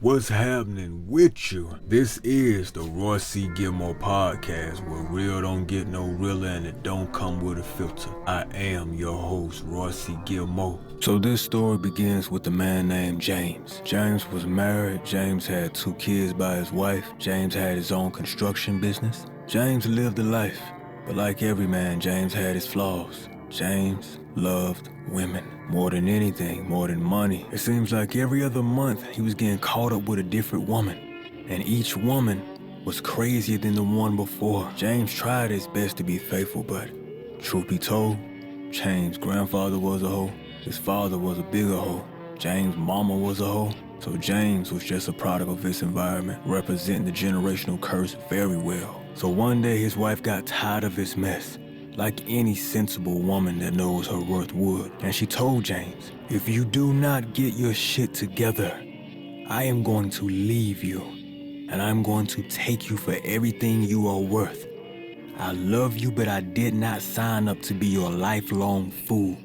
What's happening with you? This is the Roy C. Gilmore podcast, where real don't get no realer and it don't come with a filter. I am your host, Roy C. Gilmore. So this story begins with a man named James. James was married. James had 2 kids by his wife. James had his own construction business. James lived a life, but like every man, James had his flaws. James loved women. More than anything, more than money. It seems like every other month he was getting caught up with a different woman. And each woman was crazier than the one before. James tried his best to be faithful, but truth be told, James' grandfather was a hoe. His father was a bigger hoe. James' mama was a hoe. So James was just a product of his environment, representing the generational curse very well. So one day his wife got tired of his mess, like any sensible woman that knows her worth would. And she told James, if you do not get your shit together, I am going to leave you, and I'm going to take you for everything you are worth. I love you, but I did not sign up to be your lifelong fool.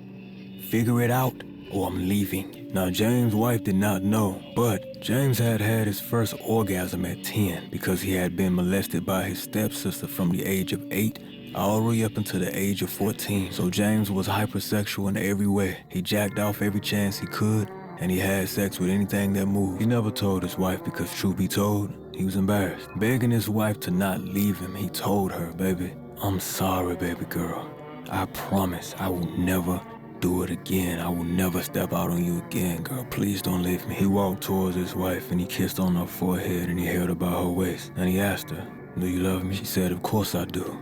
Figure it out, or I'm leaving. Now, James' wife did not know, but James had had his first orgasm at 10 because he had been molested by his stepsister from the age of 8 all the way up until the age of 14. So James was hypersexual in every way. He jacked off every chance he could, and he had sex with anything that moved. He never told his wife because, truth be told, he was embarrassed. Begging his wife to not leave him, he told her, baby, I'm sorry, baby girl. I promise I will never do it again. I will never step out on you again, girl. Please don't leave me. He walked towards his wife and he kissed on her forehead and he held her by her waist. And he asked her, do you love me? She said, of course I do.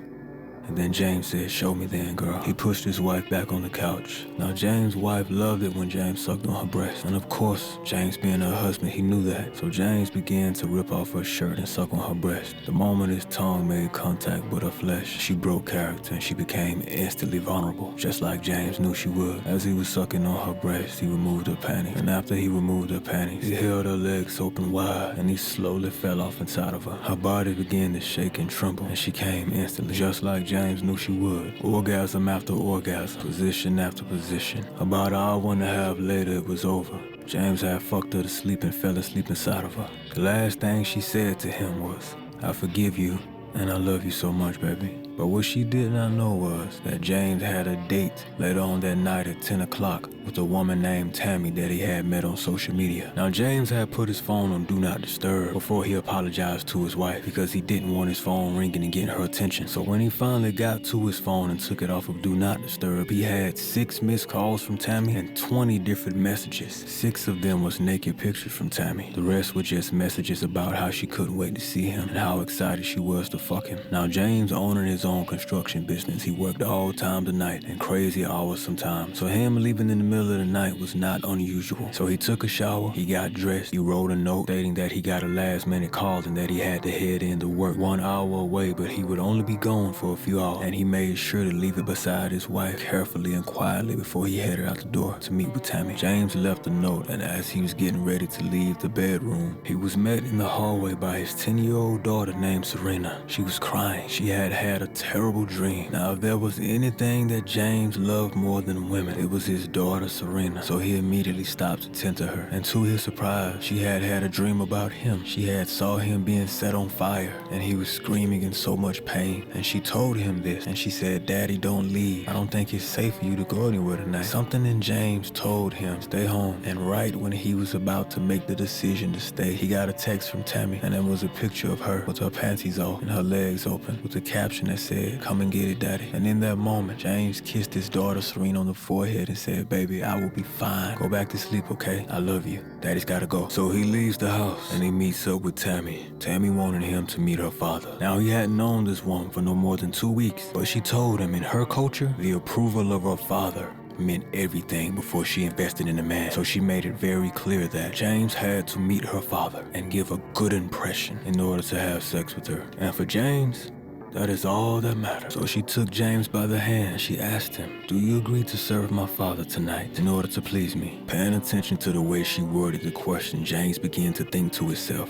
And then James said, show me then, girl. He pushed his wife back on the couch. Now, James' wife loved it when James sucked on her breast. And of course, James being her husband, he knew that. So James began to rip off her shirt and suck on her breast. The moment his tongue made contact with her flesh, she broke character and she became instantly vulnerable, just like James knew she would. As he was sucking on her breast, he removed her panties. And after he removed her panties, he held her legs open wide and he slowly fell off inside of her. Her body began to shake and tremble, and she came instantly, just like James knew she would. Orgasm after orgasm, position after position. About an hour and a half later, it was over. James had fucked her to sleep and fell asleep inside of her. The last thing she said to him was, I forgive you and I love you so much, baby. But what she did not know was that James had a date later on that night at 10 o'clock with a woman named Tammy that he had met on social media. Now, James had put his phone on Do Not Disturb before he apologized to his wife because he didn't want his phone ringing and getting her attention. So when he finally got to his phone and took it off of Do Not Disturb, he had 6 missed calls from Tammy and 20 different messages. 6 of them was naked pictures from Tammy. The rest were just messages about how she couldn't wait to see him and how excited she was to fuck him. Now, James owning his own construction business, he worked all times of night and crazy hours sometimes. So him leaving in the middle of the night was not unusual. So he took a shower, he got dressed, he wrote a note stating that he got a last minute call and that he had to head into work 1 hour away, but he would only be gone for a few hours. And he made sure to leave it beside his wife carefully and quietly before he headed out the door to meet with Tammy. James left a note, and as he was getting ready to leave the bedroom, he was met in the hallway by his 10-year-old daughter named Serena. She was crying. She had had a terrible dream. Now, if there was anything that James loved more than women, it was his daughter Serena. So he immediately stopped to tend to her. And to his surprise, she had had a dream about him. She had saw him being set on fire, and he was screaming in so much pain. And she told him this, and she said, Daddy, don't leave. I don't think it's safe for you to go anywhere tonight. Something in James told him, stay home. And right when he was about to make the decision to stay, he got a text from Tammy, and it was a picture of her with her panties off and her legs open with a caption that said, come and get it, Daddy. And in that moment, James kissed his daughter Serena on the forehead and said, baby, I will be fine. Go back to sleep, okay? I love you. Daddy's gotta go. So he leaves the house and he meets up with Tammy. Tammy wanted him to meet her father. Now, he hadn't known this woman for no more than 2 weeks, but she told him in her culture, the approval of her father meant everything before she invested in a man. So she made it very clear that James had to meet her father and give a good impression in order to have sex with her. And for James, that is all that matters. So she took James by the hand and she asked him, do you agree to serve my father tonight in order to please me? Paying attention to the way she worded the question, James began to think to himself,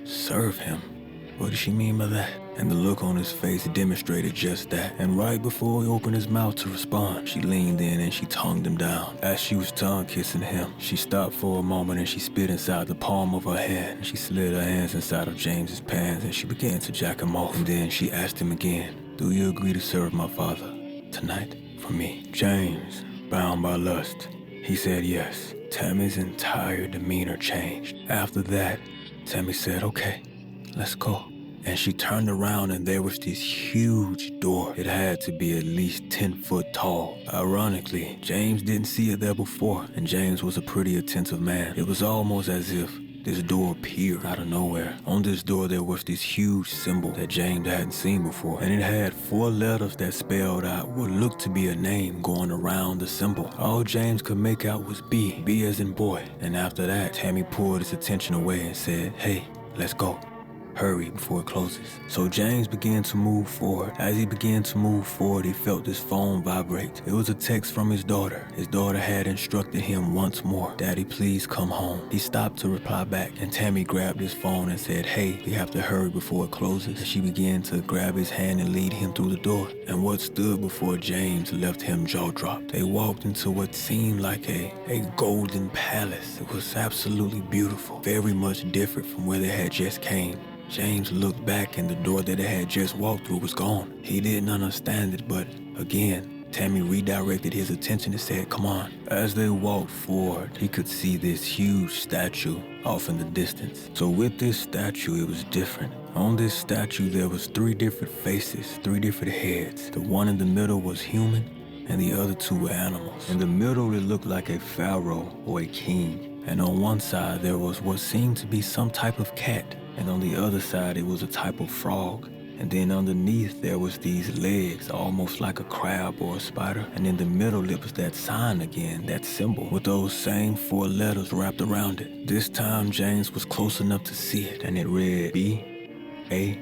serve him? What does she mean by that? And the look on his face demonstrated just that. And right before he opened his mouth to respond, she leaned in and she tongued him down. As she was tongue kissing him, she stopped for a moment and she spit inside the palm of her hand. She slid her hands inside of James's pants and she began to jack him off. And then she asked him again, "Do you agree to serve my father tonight for me?" James, bound by lust, he said yes. Tammy's entire demeanor changed. After that, Tammy said, "Okay, let's go." And she turned around and there was this huge door. It had to be at least 10 foot tall. Ironically, James didn't see it there before, and James was a pretty attentive man. It was almost as if this door appeared out of nowhere. On this door there was this huge symbol that James hadn't seen before, and it had 4 letters that spelled out what looked to be a name going around the symbol. All James could make out was B as in boy. And after that, Tammy pulled his attention away and said, "Hey, let's go. Hurry before it closes." So James began to move forward. As he began to move forward, he felt his phone vibrate. It was a text from his daughter. His daughter had instructed him once more, "Daddy, please come home." He stopped to reply back, and Tammy grabbed his phone and said, "Hey, we have to hurry before it closes." And she began to grab his hand and lead him through the door. And what stood before James left him jaw-dropped. They walked into what seemed like a golden palace. It was absolutely beautiful, very much different from where they had just came. James looked back and the door that they had just walked through was gone. He didn't understand it, but again, Tammy redirected his attention and said, "Come on." As they walked forward, he could see this huge statue off in the distance. So with this statue, it was different. On this statue, there was 3 different faces, 3 different heads. The one in the middle was human, and the other 2 were animals. In the middle, it looked like a pharaoh or a king. And on one side, there was what seemed to be some type of cat. And on the other side, it was a type of frog. And then underneath, there was these legs, almost like a crab or a spider. And in the middle, it was that sign again, that symbol, with those same 4 letters wrapped around it. This time, James was close enough to see it, and it read B-A-A-L.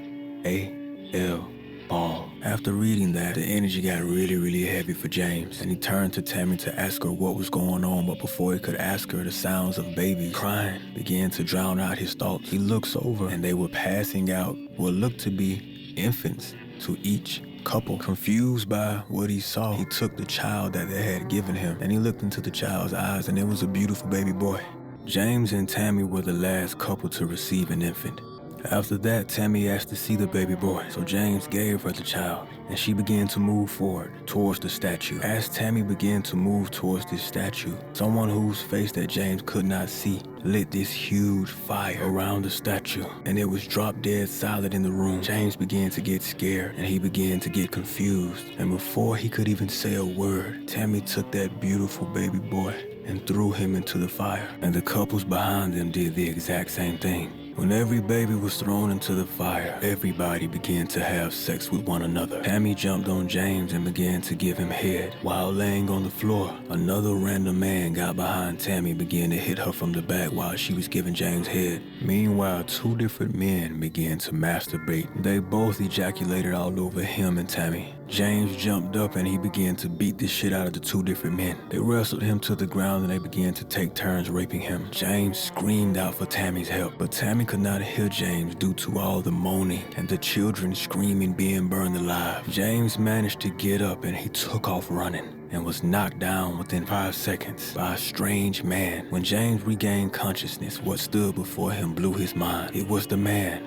Ball. After reading that, the energy got really heavy for James, and he turned to Tammy to ask her what was going on, but before he could ask her, the sounds of babies crying began to drown out his thoughts. He looks over, and they were passing out what looked to be infants to each couple. Confused by what he saw, he took the child that they had given him, and he looked into the child's eyes, and it was a beautiful baby boy. James and Tammy were the last couple to receive an infant. After that, Tammy asked to see the baby boy, so James gave her the child, and she began to move forward towards the statue. As Tammy began to move towards this statue, someone whose face that James could not see lit this huge fire around the statue, and it was drop dead silent in the room. James began to get scared, and he began to get confused, and before he could even say a word, Tammy took that beautiful baby boy and threw him into the fire, and the couples behind them did the exact same thing. When every baby was thrown into the fire, everybody began to have sex with one another. Tammy jumped on James and began to give him head. While laying on the floor, another random man got behind Tammy and began to hit her from the back while she was giving James head. Meanwhile, 2 different men began to masturbate. They both ejaculated all over him and Tammy. James jumped up and he began to beat the shit out of the 2 different men. They wrestled him to the ground and they began to take turns raping him. James screamed out for Tammy's help, but Tammy could not hear James due to all the moaning and the children screaming being burned alive. James managed to get up and he took off running and was knocked down within 5 seconds by a strange man. When James regained consciousness, what stood before him blew his mind. It was the man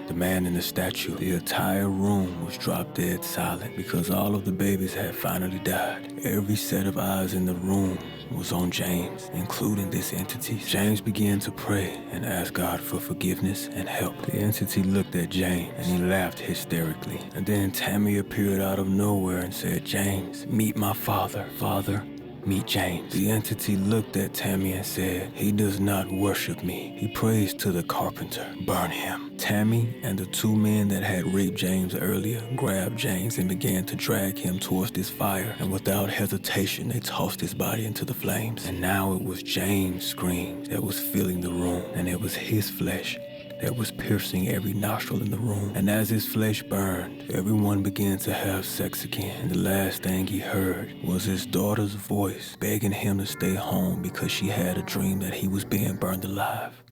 in the statue. The entire room was drop dead silent because all of the babies had finally died. Every set of eyes in the room was on James, including this entity. James began to pray and ask God for forgiveness and help. The entity looked at James and he laughed hysterically. And then Tammy appeared out of nowhere and said, "James, meet my father. Father, meet James." The entity looked at Tammy and said, "He does not worship me. He prays to the carpenter. Burn him." Tammy and the 2 men that had raped James earlier grabbed James and began to drag him towards this fire, and without hesitation they tossed his body into the flames. And now it was James' screams that was filling the room, and it was his flesh that was piercing every nostril in the room. And as his flesh burned, everyone began to have sex again. And the last thing he heard was his daughter's voice begging him to stay home because she had a dream that he was being burned alive.